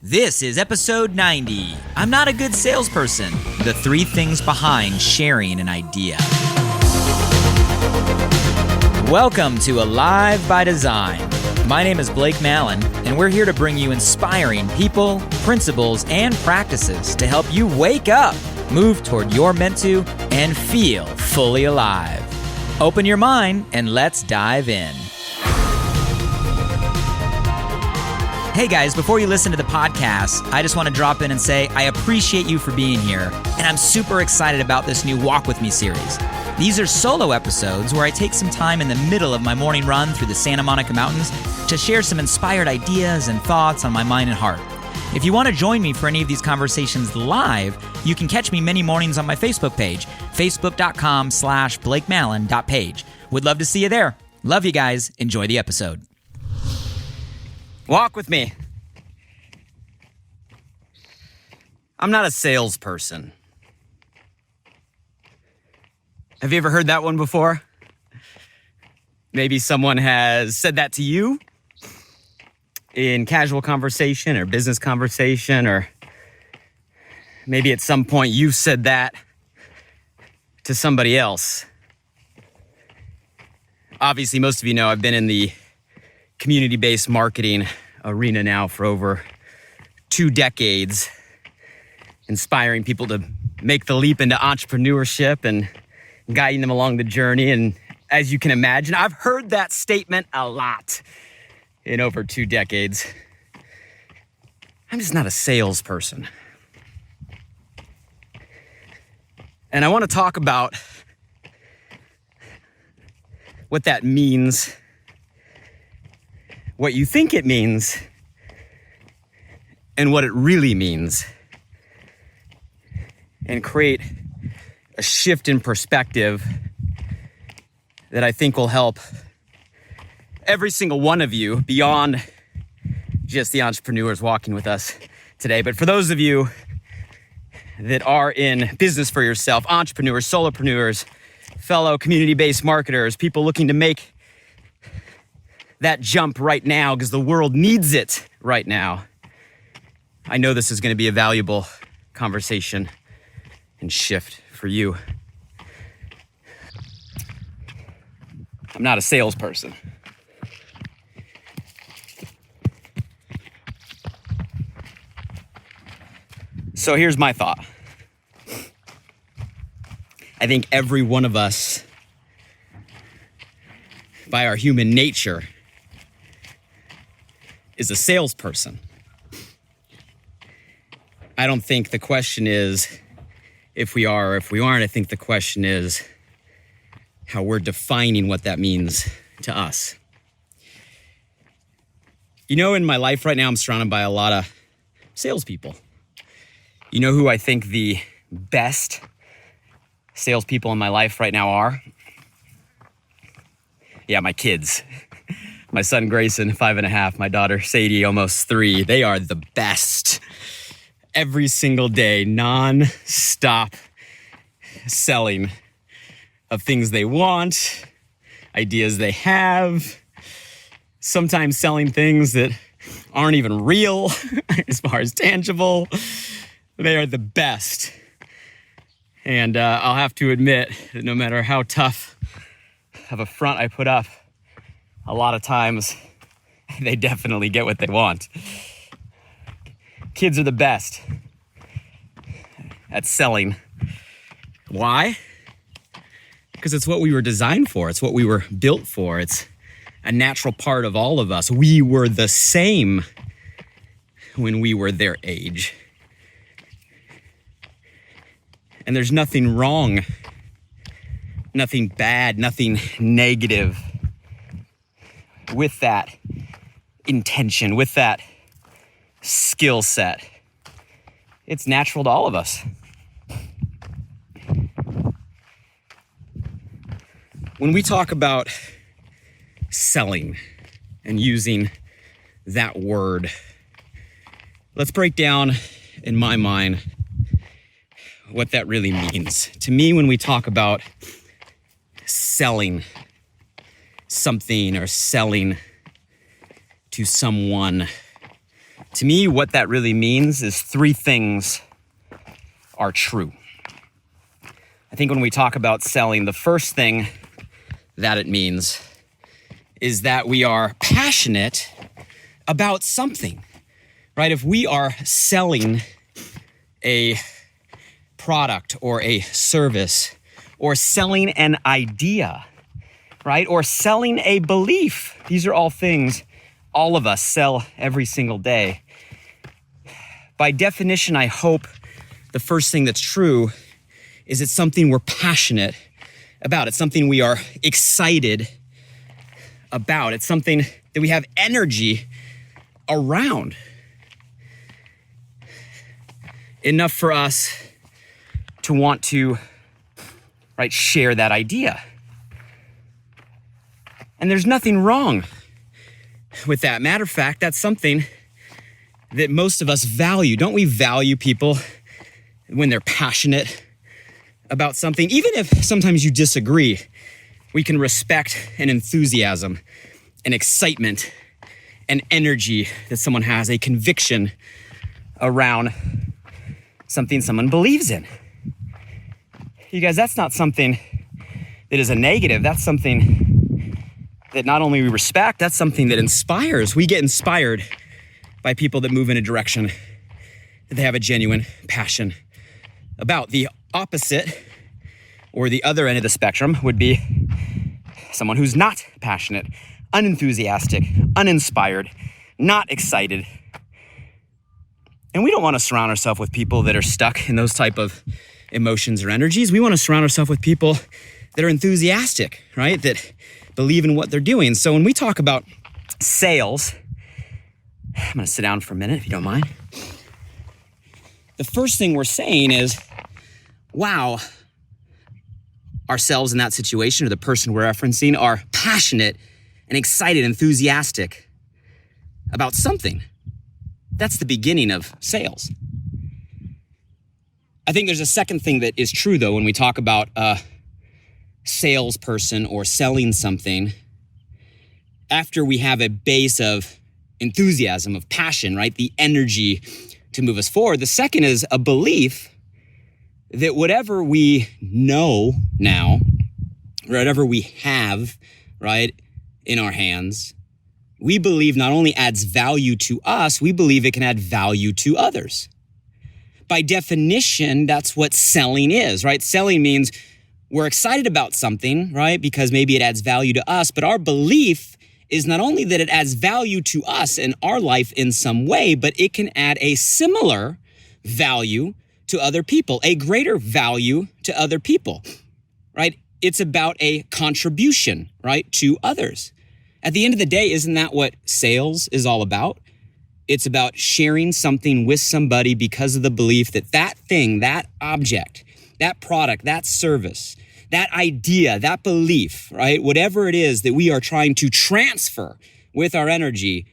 This is episode 90. I'm not a good salesperson. The 3 things behind sharing an idea. Welcome to Alive by Design. My name is Blake Mallon, and we're here to bring you inspiring people, principles, and practices to help you wake up, move toward your meant to, and feel fully alive. Open your mind and let's dive in. Hey guys, before you listen to the podcast, I just want to drop in and say I appreciate you for being here, and I'm super excited about this new Walk With Me series. These are solo episodes where I take some time in the middle of my morning run through the Santa Monica Mountains to share some inspired ideas and thoughts on my mind and heart. If you want to join me for any of these conversations live, you can catch me many mornings on my Facebook page, facebook.com/BlakeMallon.page. Would love to see you there. Love you guys. Enjoy the episode. Walk with me. I'm not a salesperson. Have you ever heard that one before? Maybe someone has said that to you in casual conversation or business conversation, or maybe at some point you've said that to somebody else. Obviously, most of you know I've been in the community-based marketing arena now for over 2 decades, inspiring people to make the leap into entrepreneurship and guiding them along the journey. And as you can imagine, I've heard that statement a lot in over 2 decades. I'm just not a salesperson. And I want to talk about what that means, what you think it means, and what it really means, and create a shift in perspective that I think will help every single one of you beyond just the entrepreneurs walking with us today. But for those of you that are in business for yourself, entrepreneurs, solopreneurs, fellow community-based marketers, people looking to make that jump right now because the world needs it right now, I know this is going to be a valuable conversation and shift for you. I'm not a salesperson. So here's my thought. I think every one of us, by our human nature, is a salesperson. I don't think the question is if we are or if we aren't. I think the question is how we're defining what that means to us. You know, in my life right now, I'm surrounded by a lot of salespeople. You know who I think the best salespeople in my life right now are? Yeah, my kids. My son Grayson, 5.5, my daughter Sadie, almost 3. They are the best. Every single day, non-stop selling of things they want, ideas they have, sometimes selling things that aren't even real as far as tangible. They are the best. And I'll have to admit that no matter how tough of a front I put up, a lot of times they definitely get what they want. Kids are the best at selling. Why? Because it's what we were designed for. It's what we were built for. It's a natural part of all of us. We were the same when we were their age. And there's nothing wrong, nothing bad, nothing negative with that intention, with that skill set. It's natural to all of us. When we talk about selling and using that word, let's break down, in my mind, what that really means. To me, when we talk about selling something or selling to someone, To me, what that really means is three things are true. I think when we talk about selling, the first thing that it means is that we are passionate about something, right? If we are selling a product or a service or selling an idea, right? Or selling a belief, these are all things all of us sell every single day. By definition, I hope the first thing that's true is it's something we're passionate about. It's something we are excited about. It's something that we have energy around. Enough for us to want to, right, share that idea. And there's nothing wrong with that. Matter of fact, that's something that most of us value. Don't we value people when they're passionate about something? Even if sometimes you disagree, we can respect an enthusiasm, an excitement, an energy that someone has, a conviction around something someone believes in. You guys, that's not something that is a negative. That's something that not only we respect, that's something that inspires. We get inspired by people that move in a direction that they have a genuine passion about. The opposite, or the other end of the spectrum, would be someone who's not passionate, unenthusiastic, uninspired, not excited. And we don't want to surround ourselves with people that are stuck in those type of emotions or energies. We want to surround ourselves with people that are enthusiastic, right? That believe in what they're doing. So when we talk about sales, I'm going to sit down for a minute if you don't mind. The first thing we're saying is, wow, ourselves in that situation, or the person we're referencing, are passionate and excited, enthusiastic about something. That's the beginning of sales. I think there's a second thing that is true, though, when we talk about a salesperson or selling something. After we have a base of enthusiasm, of passion, right? The energy to move us forward. The second is a belief that whatever we know now, whatever we have, right, in our hands, we believe not only adds value to us, we believe it can add value to others. By definition, that's what selling is, right? Selling means we're excited about something, right? Because maybe it adds value to us, but our belief is not only that it adds value to us in our life in some way, but it can add a similar value to other people, a greater value to other people, right? It's about a contribution, right, to others. At the end of the day, isn't that what sales is all about? It's about sharing something with somebody because of the belief that that thing, that object, that product, that service, that idea, that belief, right? Whatever it is that we are trying to transfer with our energy,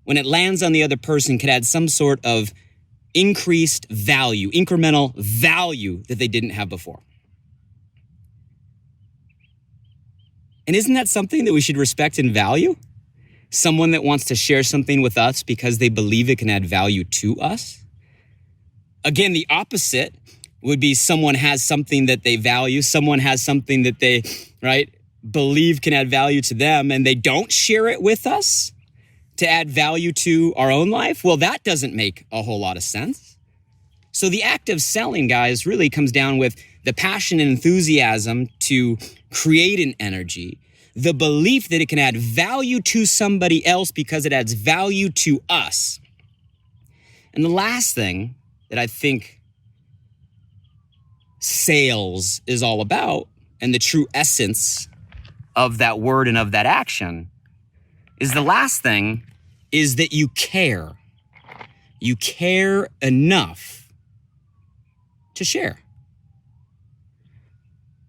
when it lands on the other person, can add some sort of increased value, incremental value that they didn't have before. And isn't that something that we should respect and value? Someone that wants to share something with us because they believe it can add value to us? Again, the opposite would be someone has something that they value, someone has something that they, right, believe can add value to them, and they don't share it with us to add value to our own life. Well, that doesn't make a whole lot of sense. So the act of selling, guys, really comes down with the passion and enthusiasm to create an energy, the belief that it can add value to somebody else because it adds value to us. And the last thing that I think sales is all about, and the true essence of that word and of that action, is the last thing is that you care. You care enough to share.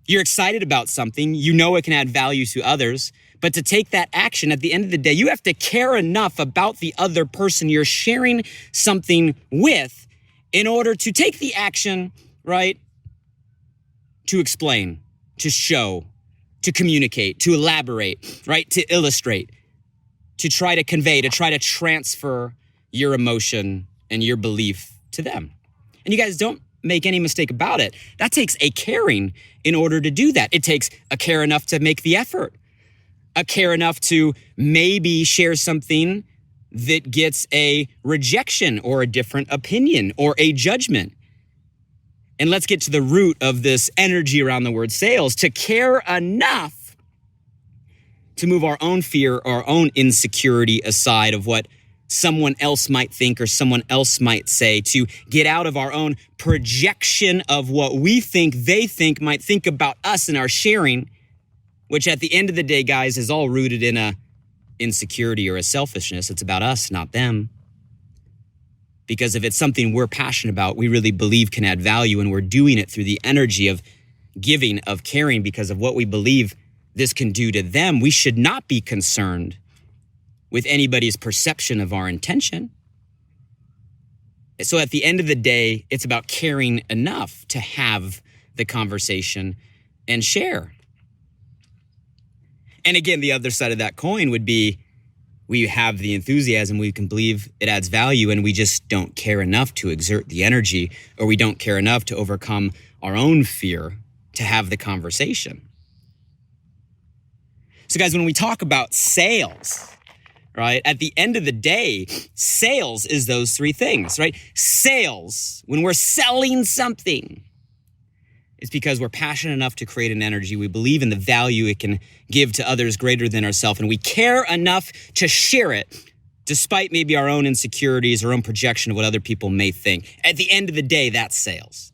You're excited about something, you know it can add value to others, but to take that action, at the end of the day, you have to care enough about the other person you're sharing something with in order to take the action, right? To explain, to show, to communicate, to elaborate, right? To illustrate, to try to convey, to try to transfer your emotion and your belief to them. And you guys don't make any mistake about it. That takes a caring in order to do that. It takes a care enough to make the effort, a care enough to maybe share something that gets a rejection or a different opinion or a judgment. And let's get to the root of this energy around the word sales, to care enough to move our own fear, our own insecurity aside of what someone else might think or someone else might say, to get out of our own projection of what we think they think might think about us and our sharing, which at the end of the day, guys, is all rooted in a insecurity or a selfishness. It's about us, not them. Because if it's something we're passionate about, we really believe can add value, and we're doing it through the energy of giving, of caring, because of what we believe this can do to them, we should not be concerned with anybody's perception of our intention. So at the end of the day, it's about caring enough to have the conversation and share. And again, the other side of that coin would be, we have the enthusiasm, we can believe it adds value, and we just don't care enough to exert the energy, or we don't care enough to overcome our own fear to have the conversation. So guys, when we talk about sales, right, at the end of the day, sales is those three things, right? Sales, when we're selling something, it's because we're passionate enough to create an energy. We believe in the value it can give to others greater than ourselves, and we care enough to share it, despite maybe our own insecurities, our own projection of what other people may think. At the end of the day, that's sales.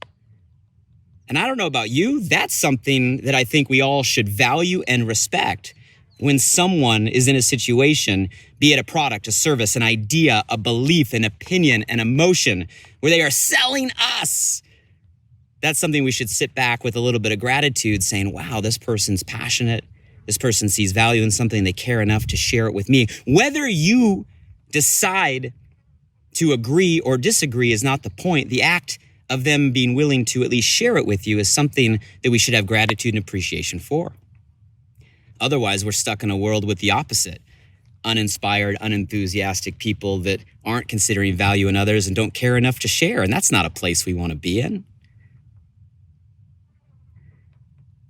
And I don't know about you, that's something that I think we all should value and respect when someone is in a situation, be it a product, a service, an idea, a belief, an opinion, an emotion, where they are selling us. That's something we should sit back with a little bit of gratitude, saying, wow, this person's passionate. This person sees value in something. They care enough to share it with me. Whether you decide to agree or disagree is not the point. The act of them being willing to at least share it with you is something that we should have gratitude and appreciation for. Otherwise, we're stuck in a world with the opposite. Uninspired, unenthusiastic people that aren't considering value in others and don't care enough to share. And that's not a place we want to be in.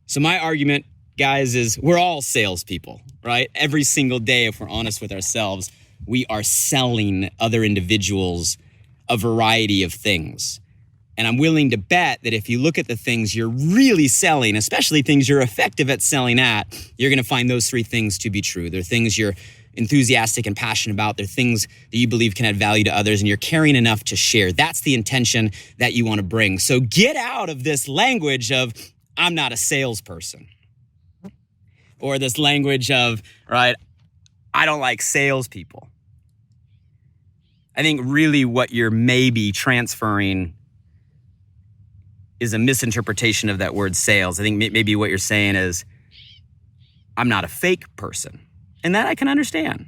So my argument, guys, is we're all salespeople, right? Every single day, if we're honest with ourselves, we are selling other individuals a variety of things. And I'm willing to bet that if you look at the things you're really selling, especially things you're effective at selling at, you're going to find those three things to be true. They're things you're enthusiastic and passionate about. They're things that you believe can add value to others, and you're caring enough to share. That's the intention that you want to bring. So get out of this language of, I'm not a salesperson. Or this language of, right, I don't like salespeople. I think really what you're maybe transferring is a misinterpretation of that word sales. I think maybe what you're saying is, I'm not a fake person. And that I can understand.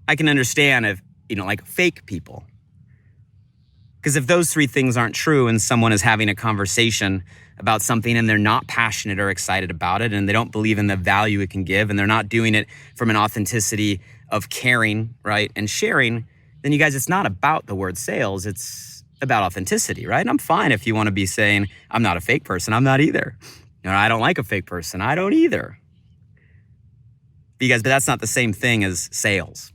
I can understand if, like fake people. Because if those three things aren't true and someone is having a conversation about something and they're not passionate or excited about it and they don't believe in the value it can give and they're not doing it from an authenticity of caring, right, and sharing, then you guys, it's not about the word sales. It's about authenticity, right? And I'm fine if you want to be saying, I'm not a fake person. I'm not either. I don't like a fake person. I don't either. But that's not the same thing as sales.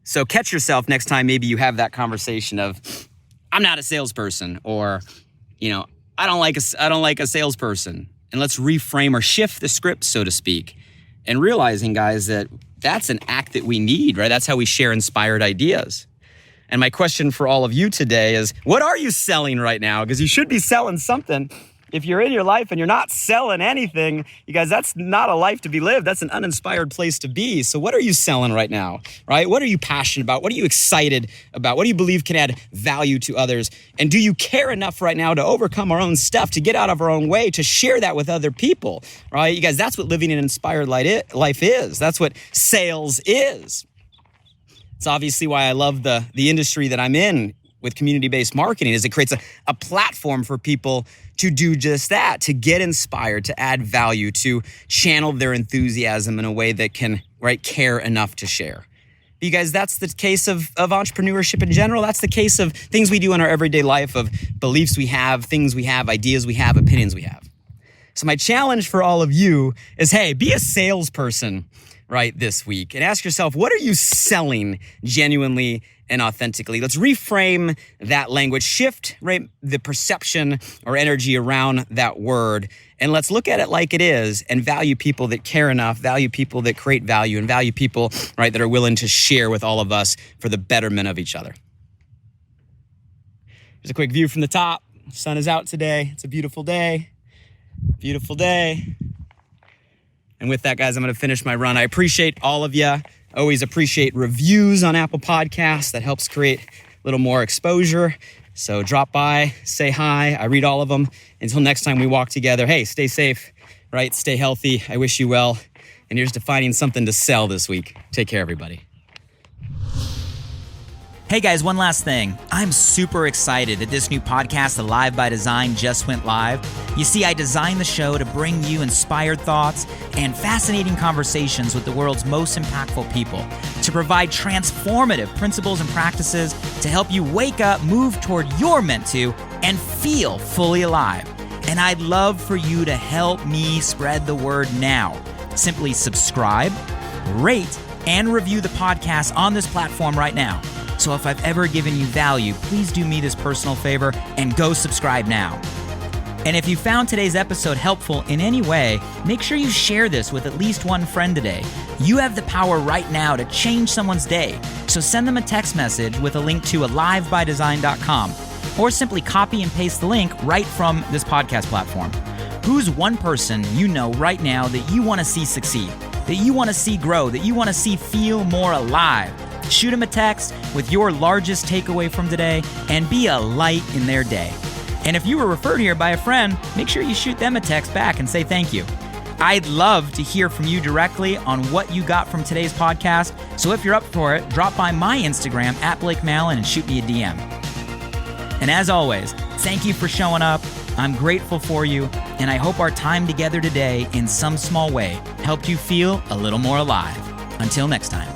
So catch yourself next time maybe you have that conversation of, I'm not a salesperson, or, I don't like a salesperson. And let's reframe or shift the script, so to speak, and realizing, guys, that that's an act that we need, right? That's how we share inspired ideas. And my question for all of you today is, what are you selling right now? Because you should be selling something. If you're in your life and you're not selling anything, you guys, that's not a life to be lived. That's an uninspired place to be. So what are you selling right now, right? What are you passionate about? What are you excited about? What do you believe can add value to others? And do you care enough right now to overcome our own stuff, to get out of our own way, to share that with other people, right? You guys, that's what living an inspired life is. That's what sales is. It's obviously why I love the industry that I'm in with community-based marketing, is it creates a platform for people to do just that, to get inspired, to add value, to channel their enthusiasm in a way that can, right, care enough to share. You guys, that's the case of entrepreneurship in general. That's the case of things we do in our everyday life, of beliefs we have, things we have, ideas we have, opinions we have. So my challenge for all of you is, hey, be a salesperson, right, this week, and ask yourself, what are you selling genuinely and authentically? Let's reframe that language, shift, right, the perception or energy around that word, and let's look at it like it is and value people that care enough, value people that create value, and value people, right, that are willing to share with all of us for the betterment of each other. Here's a quick view from the top. The sun is out today. It's a beautiful day. Beautiful day. And with that, guys, I'm going to finish my run. I appreciate all of you. Always appreciate reviews on Apple Podcasts. That helps create a little more exposure. So drop by, say hi. I read all of them. Until next time we walk together, hey, stay safe, right? Stay healthy. I wish you well. And here's to finding something to sell this week. Take care, everybody. Hey guys, one last thing. I'm super excited that this new podcast, Alive by Design, just went live. You see, I designed the show to bring you inspired thoughts and fascinating conversations with the world's most impactful people, to provide transformative principles and practices to help you wake up, move toward your meant to, and feel fully alive. And I'd love for you to help me spread the word now. Simply subscribe, rate, and review the podcast on this platform right now. So if I've ever given you value, please do me this personal favor and go subscribe now. And if you found today's episode helpful in any way, make sure you share this with at least one friend today. You have the power right now to change someone's day. So send them a text message with a link to alivebydesign.com, or simply copy and paste the link right from this podcast platform. Who's one person you know right now that you want to see succeed, that you want to see grow, that you want to see feel more alive? Shoot them a text with your largest takeaway from today and be a light in their day. And if you were referred here by a friend, make sure you shoot them a text back and say thank you. I'd love to hear from you directly on what you got from today's podcast. So if you're up for it, drop by my Instagram @BlakeMallon and shoot me a DM. And as always, thank you for showing up. I'm grateful for you, and I hope our time together today in some small way helped you feel a little more alive. Until next time.